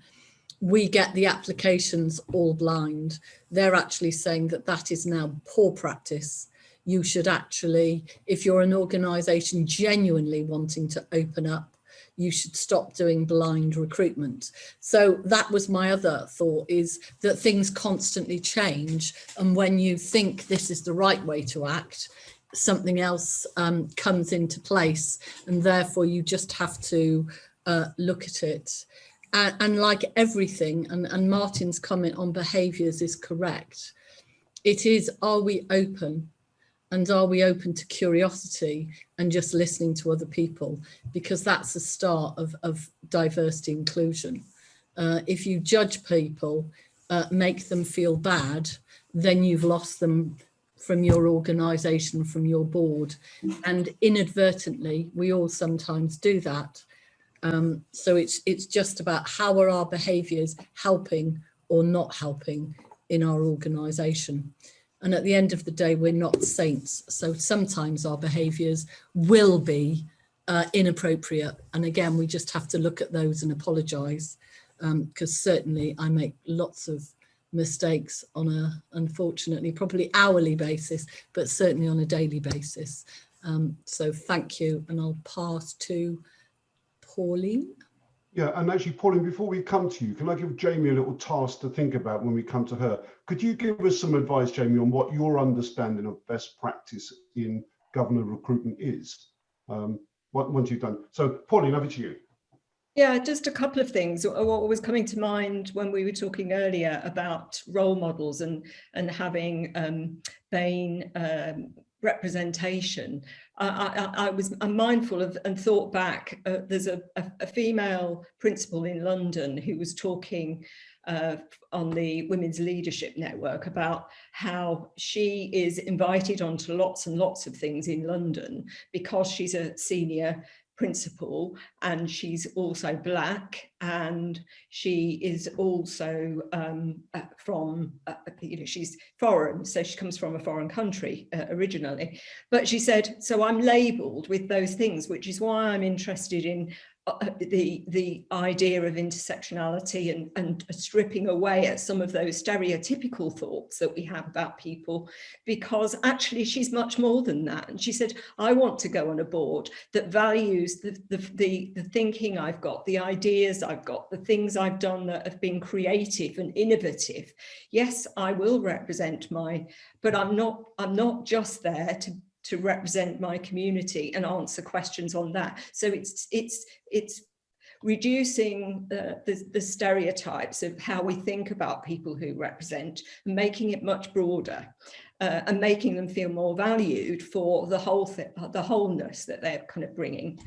we get the applications all blind. They're actually saying that that is now poor practice. You should actually, if you're an organisation genuinely wanting to open up, you should stop doing blind recruitment. So that was my other thought, is that things constantly change. And when you think this is the right way to act, something else comes into place. And therefore you just have to look at it. And like everything, and Martin's comment on behaviours is correct. It is, are we open? And are we open to curiosity and just listening to other people? Because that's the start of diversity inclusion. If you judge people, make them feel bad, then you've lost them from your organisation, from your board. And inadvertently, we all sometimes do that. So it's just about how are our behaviours helping or not helping in our organisation. And at the end of the day, we're not saints. So sometimes our behaviours will be inappropriate. And again, we just have to look at those and apologise, because certainly I make lots of mistakes on a, unfortunately, probably hourly basis, but certainly on a daily basis. So thank you. And I'll pass to Pauline. Yeah, and actually, Pauline, before we come to you, can I give Jamie a little task to think about when we come to her? Could you give us some advice, Jamie, on what your understanding of best practice in governor recruitment is? Once you've done. So, Pauline, over to you. Yeah, just a couple of things. What was coming to mind when we were talking earlier about role models and having BAME representation. I'm mindful of and thought back, there's a female principal in London who was talking on the Women's Leadership Network about how she is invited onto lots and lots of things in London because she's a senior principal, and she's also Black, and she is also from, she's foreign, so she comes from a foreign country originally. But she said, so I'm labelled with those things, which is why I'm interested in the idea of intersectionality and stripping away at some of those stereotypical thoughts that we have about people, because actually she's much more than that. And she said, I want to go on a board that values the thinking I've got, the ideas I've got, the things I've done that have been creative and innovative. Yes, I will represent but I'm not just there to represent my community and answer questions on that. So it's reducing the stereotypes of how we think about people who represent, and making it much broader, and making them feel more valued for the wholeness that they're kind of bringing.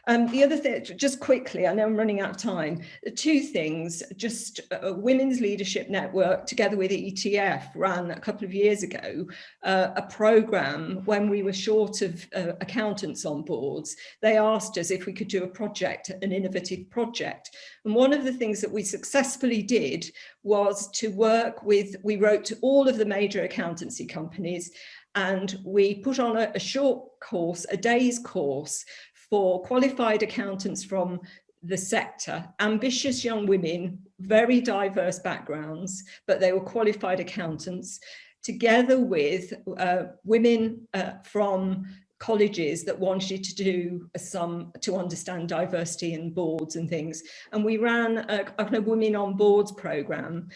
The other thing, just quickly, I know I'm running out of time, two things, just Women's Leadership Network together with ETF ran a couple of years ago a programme when we were short of accountants on boards. They asked us if we could do a project, an innovative project. And one of the things that we successfully did was to work with, we wrote to all of the major accountancy companies, and we put on a short course, a day's course, for qualified accountants from the sector, ambitious young women, very diverse backgrounds, but they were qualified accountants, together with women from colleges that wanted to do to understand diversity in boards and things. And we ran a Women on Boards program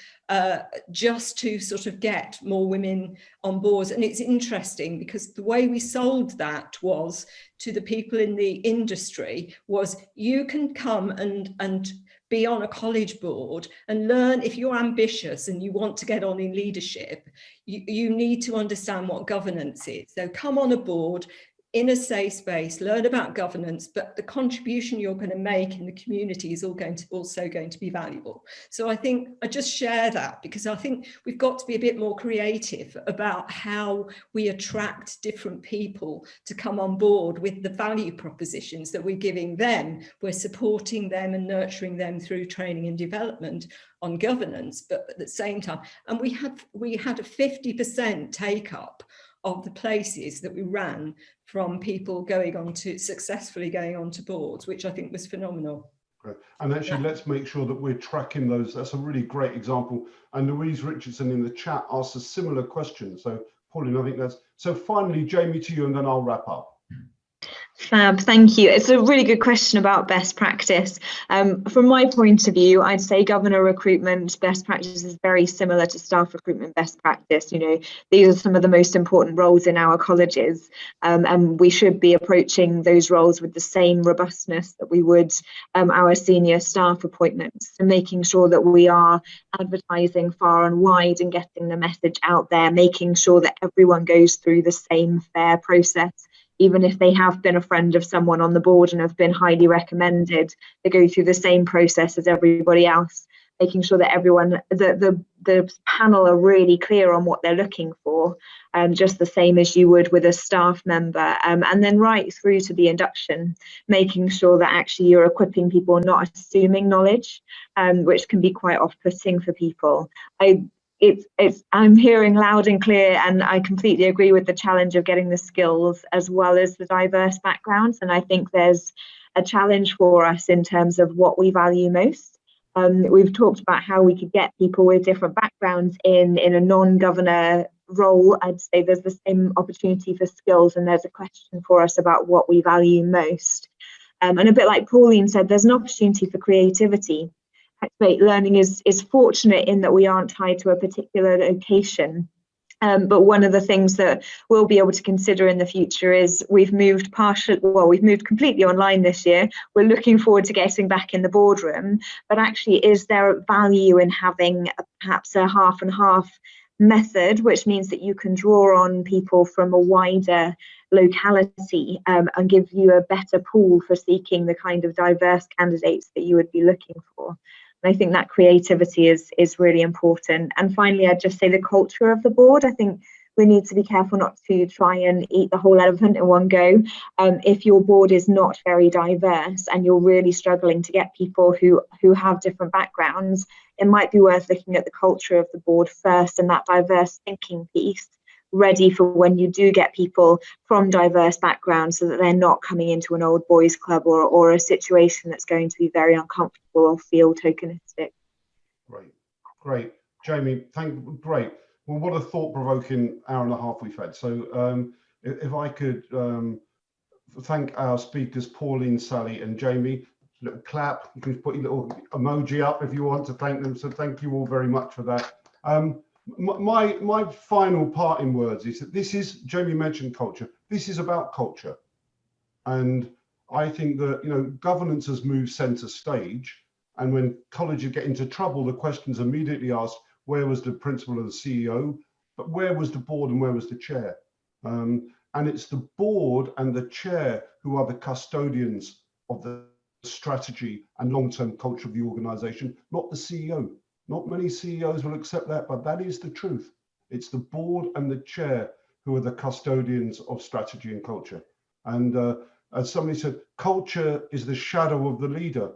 just to sort of get more women on boards. And it's interesting because the way we sold that was to the people in the industry was, you can come and be on a college board and learn. If you're ambitious and you want to get on in leadership, you need to understand what governance is. So come on a board in a safe space, learn about governance, but the contribution you're going to make in the community is also going to be valuable. So I think I just share that because I think we've got to be a bit more creative about how we attract different people to come on board with the value propositions that we're giving them. We're supporting them and nurturing them through training and development on governance, but at the same time, and we had a 50% take up of the places that we ran from people successfully going on to boards, which I think was phenomenal. Great. And actually, let's make sure that we're tracking those. That's a really great example. And Louise Richardson in the chat asked a similar question. So Pauline, I think that's, so finally, Jamie, to you, and then I'll wrap up. Fab, thank you. It's a really good question about best practice. From my point of view, I'd say governor recruitment best practice is very similar to staff recruitment best practice. You know, these are some of the most important roles in our colleges, and we should be approaching those roles with the same robustness that we would our senior staff appointments, and making sure that we are advertising far and wide and getting the message out there, making sure that everyone goes through the same fair process. Even if they have been a friend of someone on the board and have been highly recommended, they go through the same process as everybody else, making sure that everyone, the panel are really clear on what they're looking for, just the same as you would with a staff member. And then right through to the induction, making sure that actually you're equipping people, not assuming knowledge, which can be quite off-putting for people. I'm hearing loud and clear, and I completely agree with the challenge of getting the skills as well as the diverse backgrounds. And I think there's a challenge for us in terms of what we value most. We've talked about how we could get people with different backgrounds in a non-governor role. I'd say there's the same opportunity for skills, and there's a question for us about what we value most. And a bit like Pauline said, there's an opportunity for creativity. Activate Learning is fortunate in that we aren't tied to a particular location. But one of the things that we'll be able to consider in the future is we've moved completely online this year. We're looking forward to getting back in the boardroom, but actually, is there value in having perhaps a half and half method, which means that you can draw on people from a wider locality and give you a better pool for seeking the kind of diverse candidates that you would be looking for. And I think that creativity is really important. And finally, I'd just say the culture of the board. I think we need to be careful not to try and eat the whole elephant in one go. If your board is not very diverse and you're really struggling to get people who have different backgrounds, it might be worth looking at the culture of the board first, and that diverse thinking piece ready for when you do get people from diverse backgrounds, so that they're not coming into an old boys club or a situation that's going to be very uncomfortable or feel tokenistic. Great. Jamie, great. Well, what a thought-provoking hour and a half we've had. So if I could thank our speakers, Pauline, Sally and Jamie. Little clap, you can put your little emoji up if you want to thank them. So thank you all very much for that. My final parting words is that this is, Jamie mentioned culture, this is about culture. And I think that, you know, governance has moved centre stage. And when colleges get into trouble, the question's immediately asked, where was the principal and the CEO? But where was the board and where was the chair? And it's the board and the chair who are the custodians of the strategy and long-term culture of the organisation, not the CEO. Not many CEOs will accept that, but that is the truth. It's the board and the chair who are the custodians of strategy and culture. And as somebody said, culture is the shadow of the leader.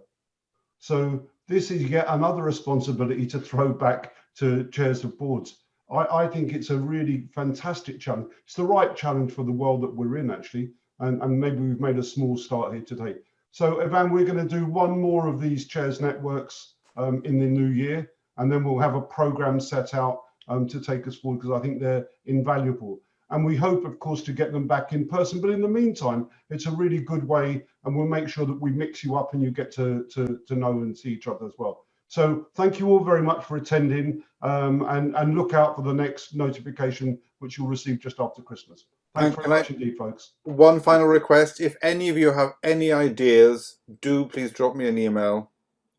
So this is yet another responsibility to throw back to chairs of boards. I think it's a really fantastic challenge. It's the right challenge for the world that we're in, actually. and maybe we've made a small start here today. So Ivan, we're going to do one more of these chairs networks in the new year, and then we'll have a program set out to take us forward, because I think they're invaluable. And we hope, of course, to get them back in person. But in the meantime, it's a really good way, and we'll make sure that we mix you up and you get to know and see each other as well. So thank you all very much for attending, and look out for the next notification, which you'll receive just after Christmas. Thanks very much indeed, folks. One final request: if any of you have any ideas, do please drop me an email.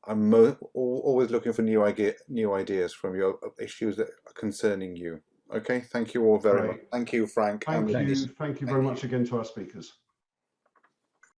I'm always looking for new ideas from your issues that are concerning you. Okay, thank you all very much. Thank you, Frank. Thank you very much again to our speakers.